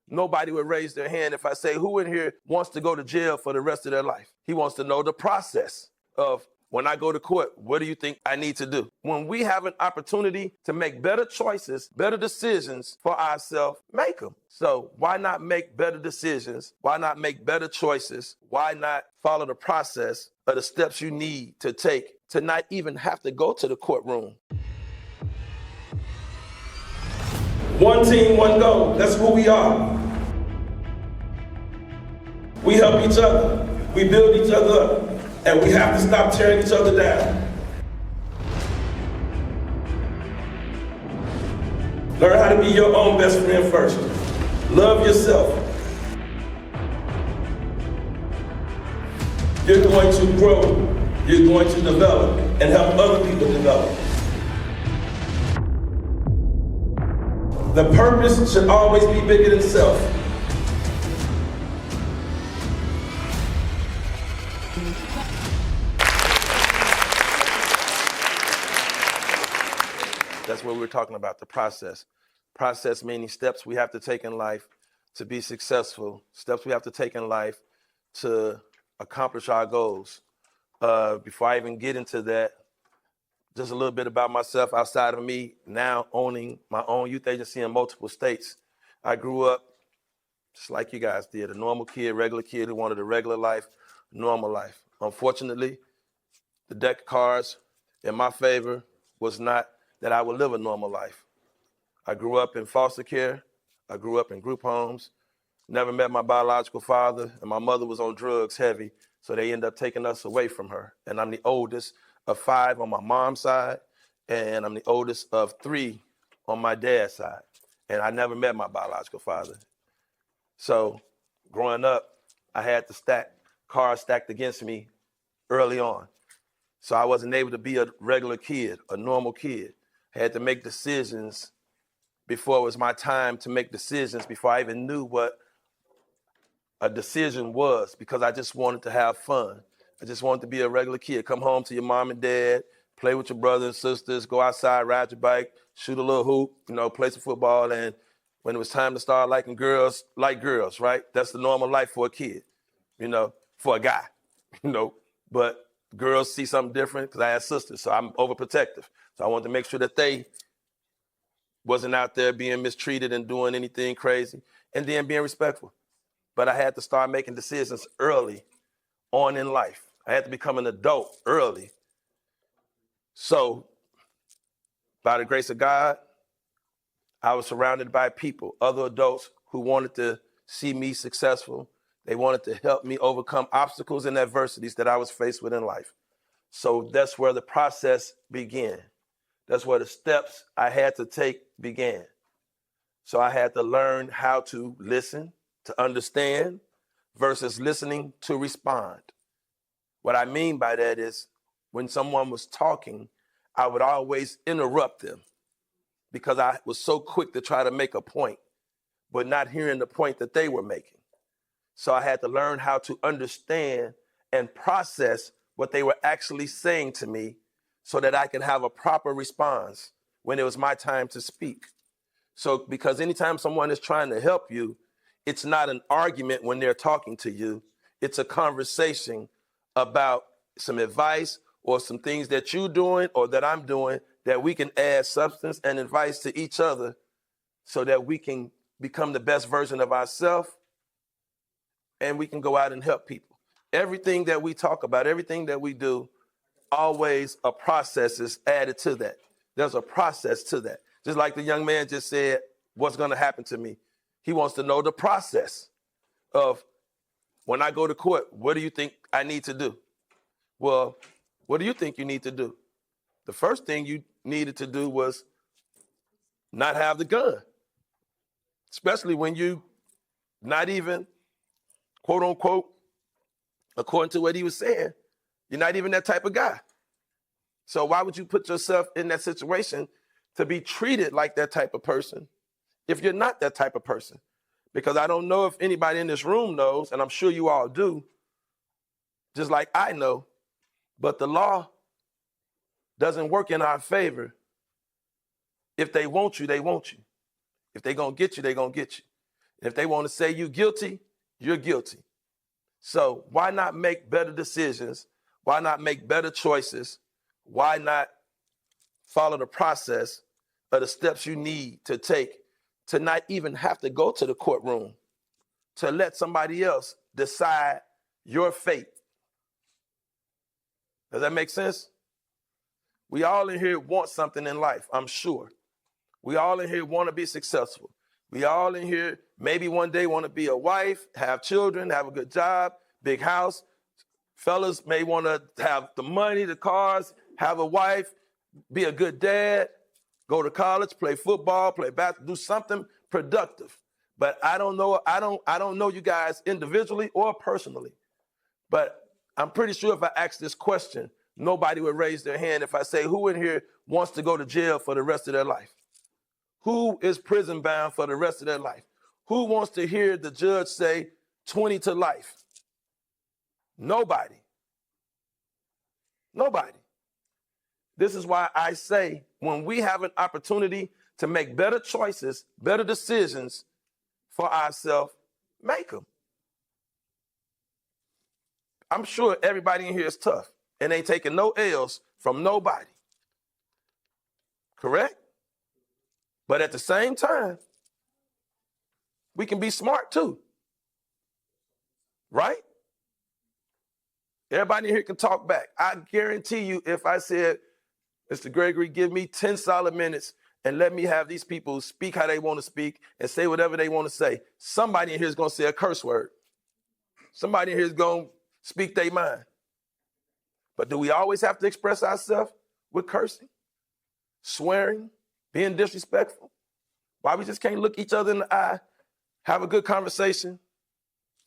Nobody would raise their hand if I say, who in here wants to go to jail for the rest of their life? He wants to know the process of, when I go to court, what do you think I need to do? When we have an opportunity to make better choices, better decisions for ourselves, make them. So why not make better decisions? Why not make better choices? Why not follow the process of the steps you need to take to not even have to go to the courtroom? One team, one goal. That's who we are. We help each other. We build each other up. And we have to stop tearing each other down. Learn how to be your own best friend first. Love yourself. You're going to grow. You're going to develop and help other people develop. The purpose should always be bigger than self. That's what we're talking about, the process. Process meaning steps we have to take in life to be successful, steps we have to take in life to accomplish our goals. Before I even get into that, just a little bit about myself outside of me now owning my own youth agency in multiple states. I grew up just like you guys did, a normal kid, regular kid who wanted a regular life, normal life. Unfortunately, the deck of cards in my favor was not that I would live a normal life. I grew up in foster care. I grew up in group homes. Never met my biological father, and my mother was on drugs heavy, so they ended up taking us away from her. And I'm the oldest of 5 on my mom's side, and I'm the oldest of 3 on my dad's side. And I never met my biological father. So growing up, I had the cards stacked against me early on. So I wasn't able to be a regular kid, a normal kid. I had to make decisions before it was my time to make decisions, before I even knew what a decision was, because I just wanted to have fun. I just wanted to be a regular kid. Come home to your mom and dad, play with your brothers and sisters, go outside, ride your bike, shoot a little hoop, play some football. And when it was time to start liking girls, like girls, right? That's the normal life for a kid, for a guy, But girls see something different because I had sisters, so I'm overprotective. So I wanted to make sure that they wasn't out there being mistreated and doing anything crazy, and then being respectful. But I had to start making decisions early on in life. I had to become an adult early. So by the grace of God, I was surrounded by people, other adults who wanted to see me successful. They wanted to help me overcome obstacles and adversities that I was faced with in life. So that's where the process began. That's where the steps I had to take began. So I had to learn how to listen, to understand, versus listening to respond. What I mean by that is when someone was talking, I would always interrupt them because I was so quick to try to make a point, but not hearing the point that they were making. So I had to learn how to understand and process what they were actually saying to me so that I could have a proper response when it was my time to speak. So because anytime someone is trying to help you, it's not an argument when they're talking to you. It's a conversation about some advice or some things that you're doing or that I'm doing that we can add substance and advice to each other so that we can become the best version of ourselves and we can go out and help people. Everything that we talk about, everything that we do, always a process is added to that. There's a process to that. Just like the young man just said, what's going to happen to me? He wants to know the process of when I go to court, what do you think I need to do? Well, what do you think you need to do? The first thing you needed to do was not have the gun, especially when you not even, quote unquote, according to what he was saying, you're not even that type of guy. So why would you put yourself in that situation to be treated like that type of person if you're not that type of person? Because I don't know if anybody in this room knows, and I'm sure you all do, just like I know, but the law doesn't work in our favor. If they want you, they want you. If they're going to get you, they're going to get you. If they want to say you guilty, you're guilty. So why not make better decisions? Why not make better choices? Why not follow the process of the steps you need to take to not even have to go to the courtroom, to let somebody else decide your fate? Does that make sense? We all in here want something in life, I'm sure. We all in here want to be successful. We all in here maybe one day want to be a wife, have children, have a good job, big house. Fellas may want to have the money, the cars, have a wife, be a good dad, go to college, play football, play basketball, do something productive. But I don't know you guys individually or personally. But I'm pretty sure if I ask this question, nobody would raise their hand if I say, who in here wants to go to jail for the rest of their life? Who is prison bound for the rest of their life? Who wants to hear the judge say 20 to life? Nobody. Nobody. This is why I say when we have an opportunity to make better choices, better decisions for ourselves, make them. I'm sure everybody in here is tough and ain't taking no L's from nobody. Correct? But at the same time, we can be smart too. Right? Everybody in here can talk back. I guarantee you, if I said, Mr. Gregory, give me 10 solid minutes and let me have these people speak how they want to speak and say whatever they want to say, somebody in here is going to say a curse word. Somebody in here is going to speak their mind. But do we always have to express ourselves with cursing, swearing, being disrespectful? Why we just can't look each other in the eye, have a good conversation,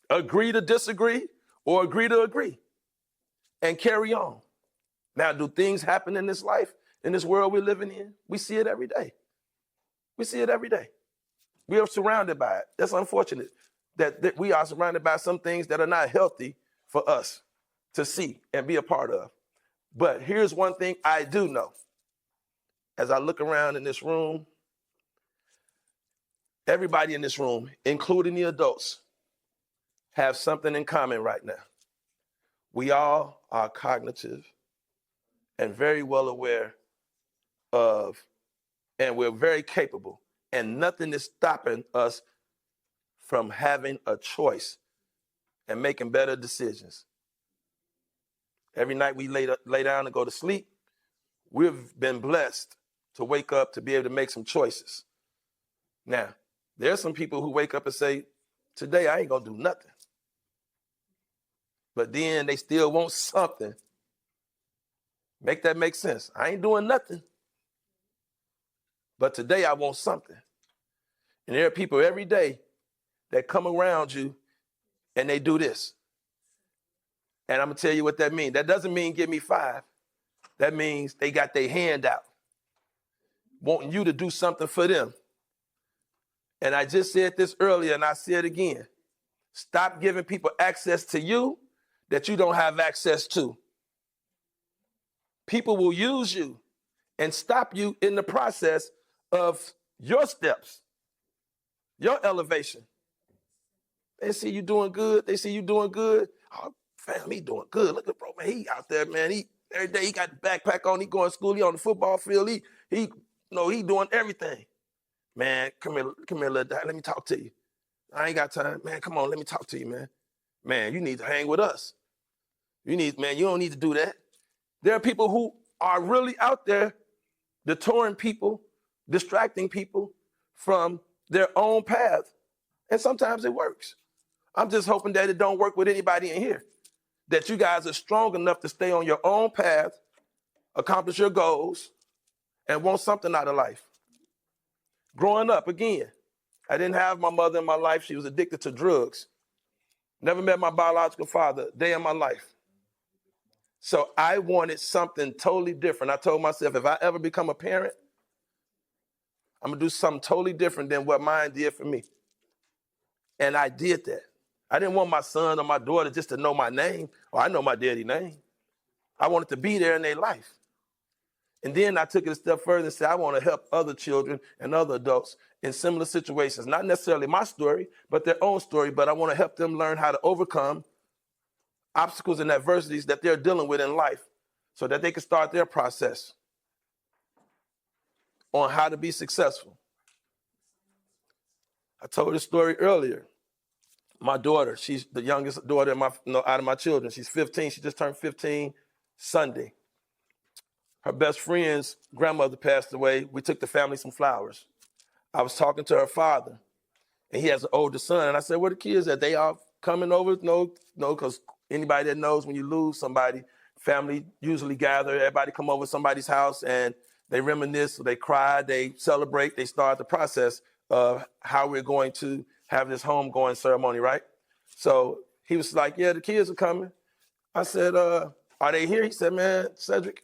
agree to disagree, or agree to agree, and carry on? Now, do things happen in this life, in this world we're living in? We see it every day. We see it every day. We are surrounded by it. That's unfortunate that we are surrounded by some things that are not healthy for us to see and be a part of. But here's one thing I do know. As I look around in this room, everybody in this room, including the adults, have something in common right now. We all are cognitive and very well aware of, and we're very capable, and nothing is stopping us from having a choice and making better decisions. Every night we lay down and go to sleep, we've been blessed to wake up to be able to make some choices. Now, there are some people who wake up and say, today I ain't gonna do nothing. But then they still want something. Make that make sense? I ain't doing nothing. But today I want something. And there are people every day that come around you and they do this. And I'm gonna tell you what that means. That doesn't mean give me 5. That means they got their hand out, wanting you to do something for them. And I just said this earlier and I say it again. Stop giving people access to you that you don't have access to. People will use you and stop you in the process of your steps, your elevation. They see you doing good. They see you doing good. Oh, fam, he doing good. Look at bro, man. He out there, man. He every day he got the backpack on. He going to school. He on the football field. He doing everything. Man, come here, little dad. Let me talk to you. I ain't got time. Man, come on, let me talk to you, man. Man, you need to hang with us. You don't need to do that. There are people who are really out there detouring people, distracting people from their own path. And sometimes it works. I'm just hoping that it don't work with anybody in here. That you guys are strong enough to stay on your own path, accomplish your goals, and want something out of life. Growing up, again, I didn't have my mother in my life. She was addicted to drugs. Never met my biological father a day in my life. So I wanted something totally different. I told myself, if I ever become a parent, I'm going to do something totally different than what mine did for me. And I did that. I didn't want my son or my daughter just to know my name. Or I know my daddy's name. I wanted to be there in their life. And then I took it a step further and said, I want to help other children and other adults in similar situations. Not necessarily my story, but their own story. But I want to help them learn how to overcome obstacles and adversities that they're dealing with in life so that they can start their process on how to be successful. I told this story earlier. My daughter, she's the youngest daughter out of my children. She's 15. She just turned 15 Sunday. Her best friend's grandmother passed away. We took the family some flowers. I was talking to her father, and he has an older son. And I said, where the kids at? They all coming over? No, because anybody that knows when you lose somebody, family usually gather. Everybody come over to somebody's house, and they reminisce, they cry, they celebrate, they start the process of how we're going to have this homegoing ceremony, right? So he was like, yeah, the kids are coming. I said, are they here? He said, man, Cedric,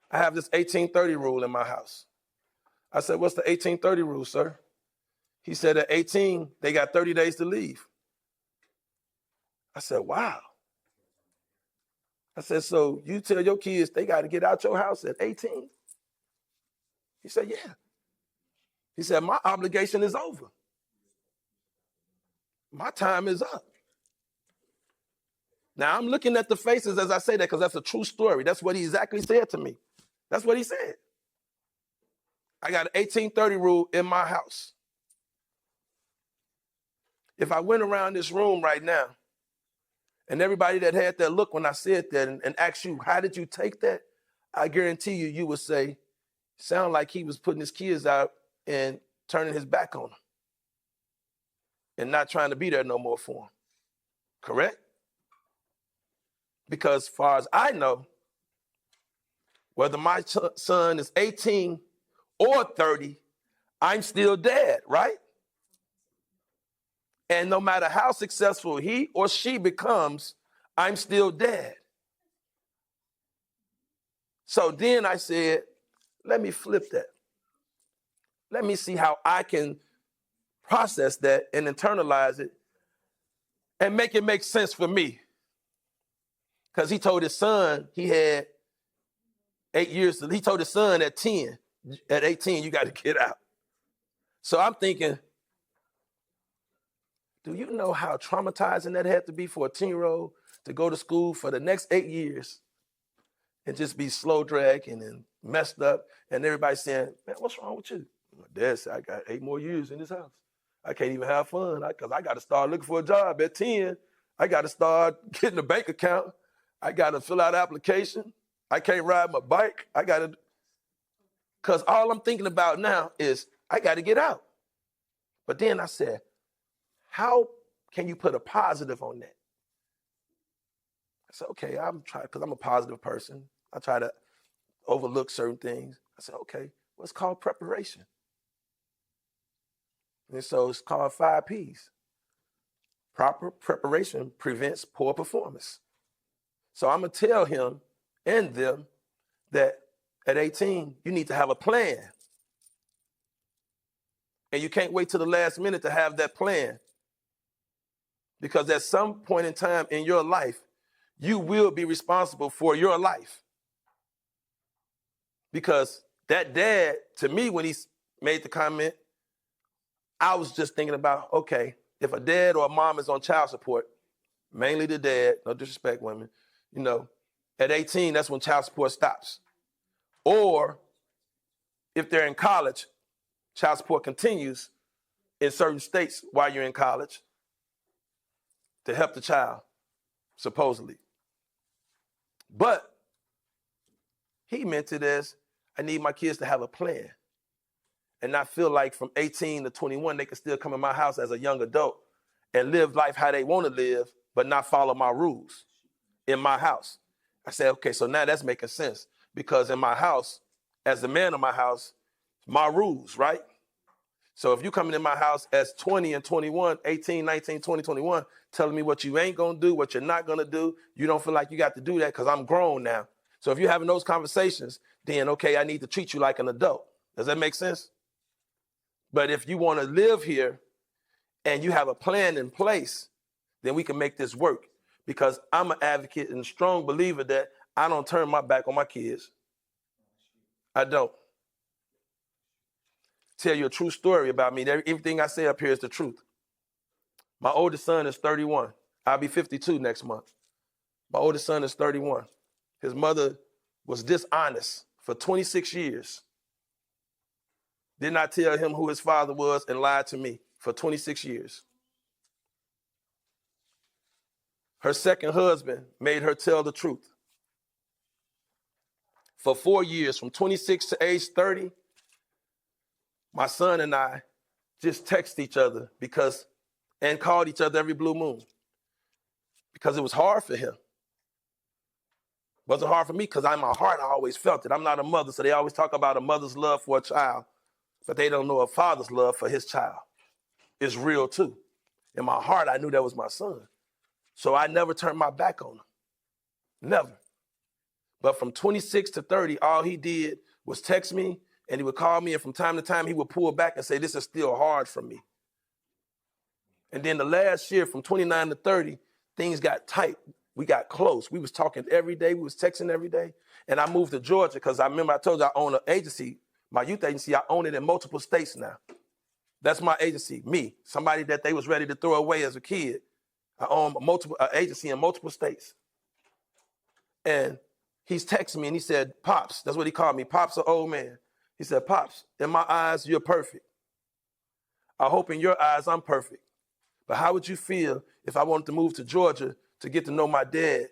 I have this 1830 rule in my house. I said, what's the 1830 rule, sir? He said at 18, they got 30 days to leave. I said, wow. I said, so you tell your kids they got to get out your house at 18? He said, yeah. He said, my obligation is over. My time is up. Now, I'm looking at the faces as I say that because that's a true story. That's what he exactly said to me. That's what he said. I got an 1830 rule in my house. If I went around this room right now and everybody that had that look when I said that and asked you, how did you take that? I guarantee you, you would say, sound like he was putting his kids out and turning his back on them and not trying to be there no more for them. Correct? Because as far as I know, whether my son is 18 or 30, I'm still dad, right? And no matter how successful he or she becomes, I'm still dad. So then I said, let me flip that. Let me see how I can process that and internalize it and make it make sense for me. Because he told his son he had 8 years. He told his son at 10, at 18, you got to get out. So I'm thinking, do you know how traumatizing that had to be for a 10-year-old to go to school for the next 8 years and just be slow dragging and messed up and everybody saying, man, what's wrong with you? My dad said, I got 8 more years in this house. I can't even have fun because I got to start looking for a job at 10. I got to start getting a bank account. I got to fill out an application. I can't ride my bike. I got to, because all I'm thinking about now is I got to get out. But then I said, how can you put a positive on that? I said, okay, I'm trying, because I'm a positive person. I try to overlook certain things. I said, okay, what's called preparation? And so it's called 5 Ps. Proper preparation prevents poor performance. So I'm going to tell him and them that at 18, you need to have a plan. And you can't wait till the last minute to have that plan. Because at some point in time in your life, you will be responsible for your life. Because that dad, to me, when he made the comment, I was just thinking about, okay, if a dad or a mom is on child support, mainly the dad, no disrespect women, you know, at 18, that's when child support stops. Or if they're in college, child support continues in certain states while you're in college to help the child, supposedly. But he meant it as, I need my kids to have a plan and not feel like from 18 to 21, they can still come in my house as a young adult and live life how they want to live, but not follow my rules in my house. I said, okay, so now that's making sense because in my house, as the man of my house, my rules, right? So if you coming in my house as 20 and 21, 18, 19, 20, 21, telling me what you ain't going to do, what you're not going to do, you don't feel like you got to do that because I'm grown now. So if you're having those conversations, then, okay, I need to treat you like an adult. Does that make sense? But if you want to live here and you have a plan in place, then we can make this work because I'm an advocate and a strong believer that I don't turn my back on my kids. I don't. Tell you a true story about me. Everything I say up here is the truth. My oldest son is 31. I'll be 52 next month. My oldest son is 31. His mother was dishonest for 26 years. Did not tell him who his father was and lied to me for 26 years. Her second husband made her tell the truth. For 4 years, from 26 to age 30, my son and I just text each other and called each other every blue moon because it was hard for him. It wasn't hard for me because in my heart, I always felt it. I'm not a mother, so they always talk about a mother's love for a child, but they don't know a father's love for his child. It's real too. In my heart, I knew that was my son. So I never turned my back on him. Never. But from 26 to 30, all he did was text me, and he would call me, and from time to time, he would pull back and say, this is still hard for me. And then the last year, from 29 to 30, things got tight. We got close. We was talking every day. We was texting every day. And I moved to Georgia because I remember I told you I own an agency, my youth agency. I own it in multiple states now. That's my agency, me, somebody that they was ready to throw away as a kid. I own an agency in multiple states. And he's texting me and he said, Pops, that's what he called me. Pops, an old man. He said, Pops, in my eyes, you're perfect. I hope in your eyes, I'm perfect. But how would you feel if I wanted to move to Georgia to get to know my dad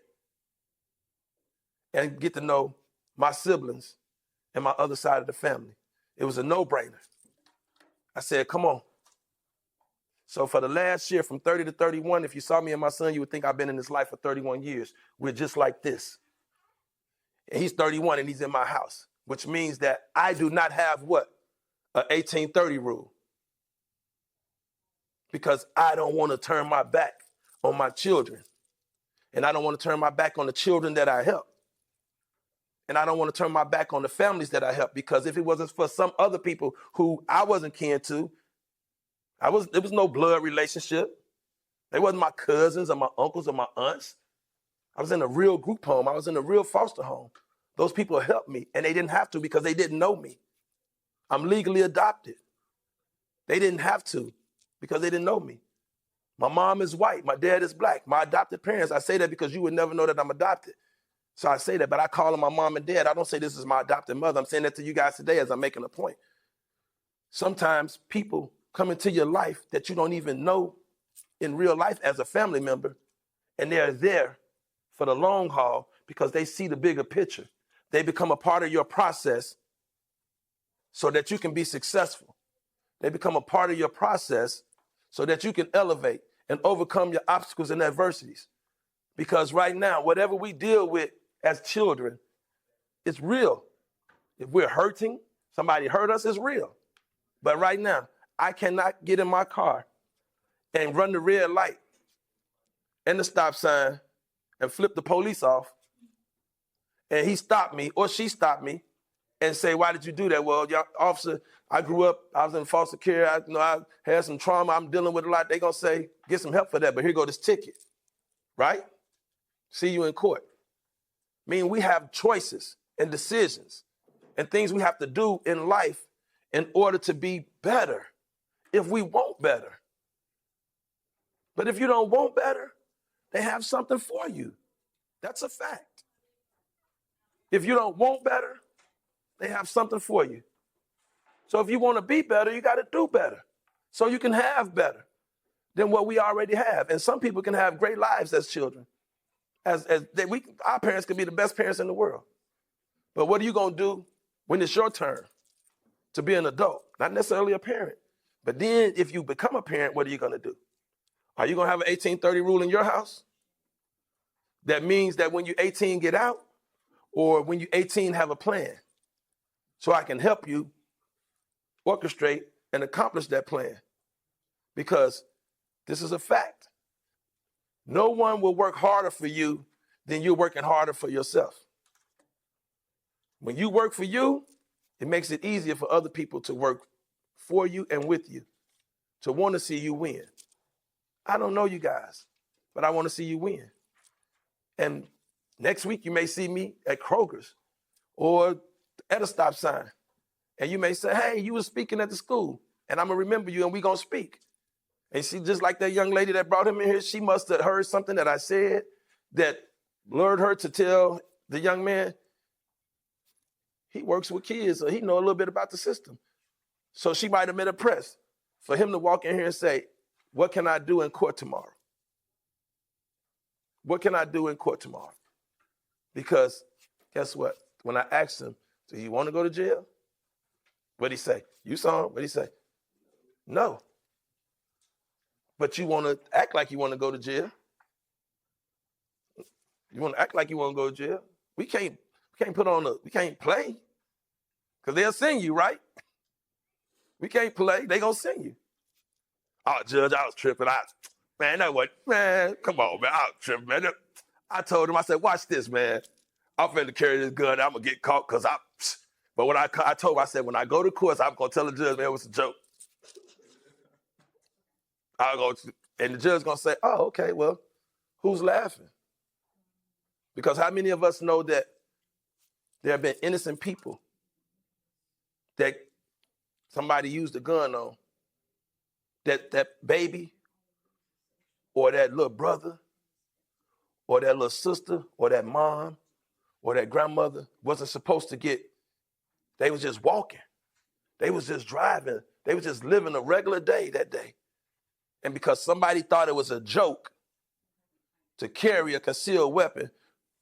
and get to know my siblings and my other side of the family? It was a no-brainer. I said, come on. So for the last year, from 30 to 31, if you saw me and my son, you would think I've been in this life for 31 years. We're just like this. And he's 31 and he's in my house, which means that I do not have what? An 1830 rule. Because I don't want to turn my back on my children. And I don't want to turn my back on the children that I help. And I don't want to turn my back on the families that I help, because if it wasn't for some other people who I wasn't kin to, there was no blood relationship. They wasn't my cousins or my uncles or my aunts. I was in a real group home. I was in a real foster home. Those people helped me, and they didn't have to because they didn't know me. I'm legally adopted. They didn't have to because they didn't know me. My mom is white. My dad is black. My adopted parents, I say that because you would never know that I'm adopted. So I say that, but I call them my mom and dad. I don't say this is my adopted mother. I'm saying that to you guys today as I'm making a point. Sometimes people come into your life that you don't even know in real life as a family member, and they're there for the long haul because they see the bigger picture. They become a part of your process so that you can be successful. They become a part of your process so that you can elevate and overcome your obstacles and adversities. Because right now, whatever we deal with as children, it's real. If we're hurting, somebody hurt us, it's real. But right now, I cannot get in my car and run the red light and the stop sign and flip the police off, and he stopped me or she stopped me and say, why did you do that? Well, officer, I grew up, I was in foster care, I had some trauma, I'm dealing with a lot. They're going to say, get some help for that, but here go this ticket, right? See you in court. Meaning we have choices and decisions and things we have to do in life in order to be better, if we want better. But if you don't want better, they have something for you. That's a fact. If you don't want better, they have something for you. So if you want to be better, you got to do better so you can have better than what we already have. And some people can have great lives as children. Our parents can be the best parents in the world. But what are you going to do when it's your turn to be an adult? Not necessarily a parent. But then if you become a parent, what are you going to do? Are you going to have an 1830 rule in your house? That means that when you're 18, get out, or when you're 18, have a plan so I can help you orchestrate and accomplish that plan. Because this is a fact. No one will work harder for you than you're working harder for yourself. When you work for you, it makes it easier for other people to work for you and with you, to want to see you win. I don't know you guys, but I want to see you win. And next week, you may see me at Kroger's, or at a stop sign. And you may say, hey, you were speaking at the school, and I'm going to remember you, and we're going to speak. And she, just like that young lady that brought him in here, she must have heard something that I said that lured her to tell the young man, he works with kids, so he know a little bit about the system. So she might have been impressed for him to walk in here and say, what can I do in court tomorrow? What can I do in court tomorrow? Because guess what? When I asked him, do you want to go to jail? What'd he say? You saw him? What'd he say? No. But you want to act like you want to go to jail. You want to act like you want to go to jail. We can't play. Because they'll sing you, right? We can't play. They gonna sing you. Oh, Judge, I was tripping. Man, come on, man. I was tripping, man. I told him, I said, watch this, man. I'm finna carry this gun. I'm gonna get caught but when I told him, I said, when I go to court, I'm gonna tell the judge, man, it was a joke. And the judge's gonna say, oh, okay, well, who's laughing? Because how many of us know that there have been innocent people that somebody used a gun on, that baby or that little brother or that little sister or that mom or that grandmother wasn't supposed to get, they was just walking. They was just driving. They was just living a regular day that day. And because somebody thought it was a joke to carry a concealed weapon,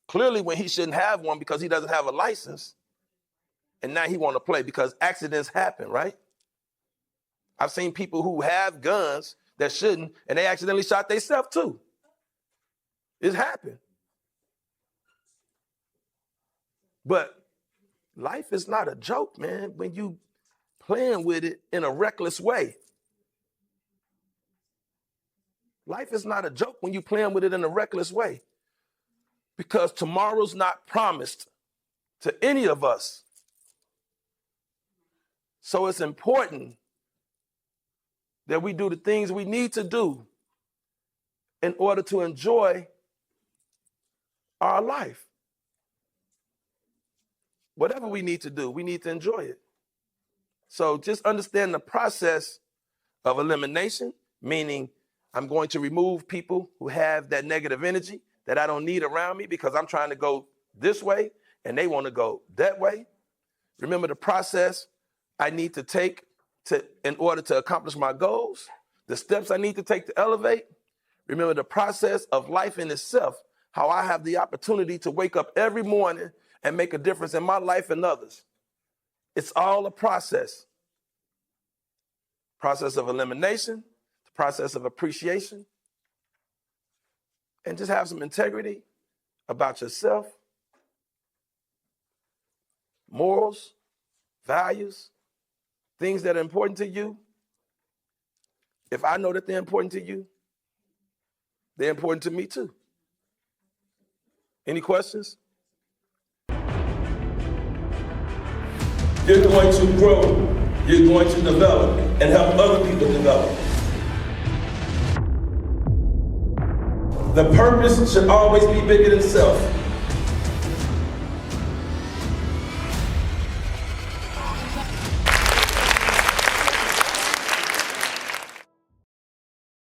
clearly when he shouldn't have one because he doesn't have a license, and now he want to play because accidents happen, right? I've seen people who have guns that shouldn't, and they accidentally shot themselves too. It's happened. But life is not a joke, man, when you playing with it in a reckless way. Life is not a joke when you playing with it in a reckless way. Because tomorrow's not promised to any of us. So it's important that we do the things we need to do in order to enjoy our life. Whatever we need to do, we need to enjoy it. So just understand the process of elimination, meaning I'm going to remove people who have that negative energy that I don't need around me because I'm trying to go this way and they want to go that way. Remember the process I need to take in order to accomplish my goals, the steps I need to take to elevate. Remember the process of life in itself, how I have the opportunity to wake up every morning and make a difference in my life and others. It's all a process. Process of elimination, the process of appreciation, and just have some integrity about yourself, morals, values, things that are important to you. If I know that they're important to you, they're important to me too. Any questions? You're going to grow, you're going to develop, and help other people develop. The purpose should always be bigger than self.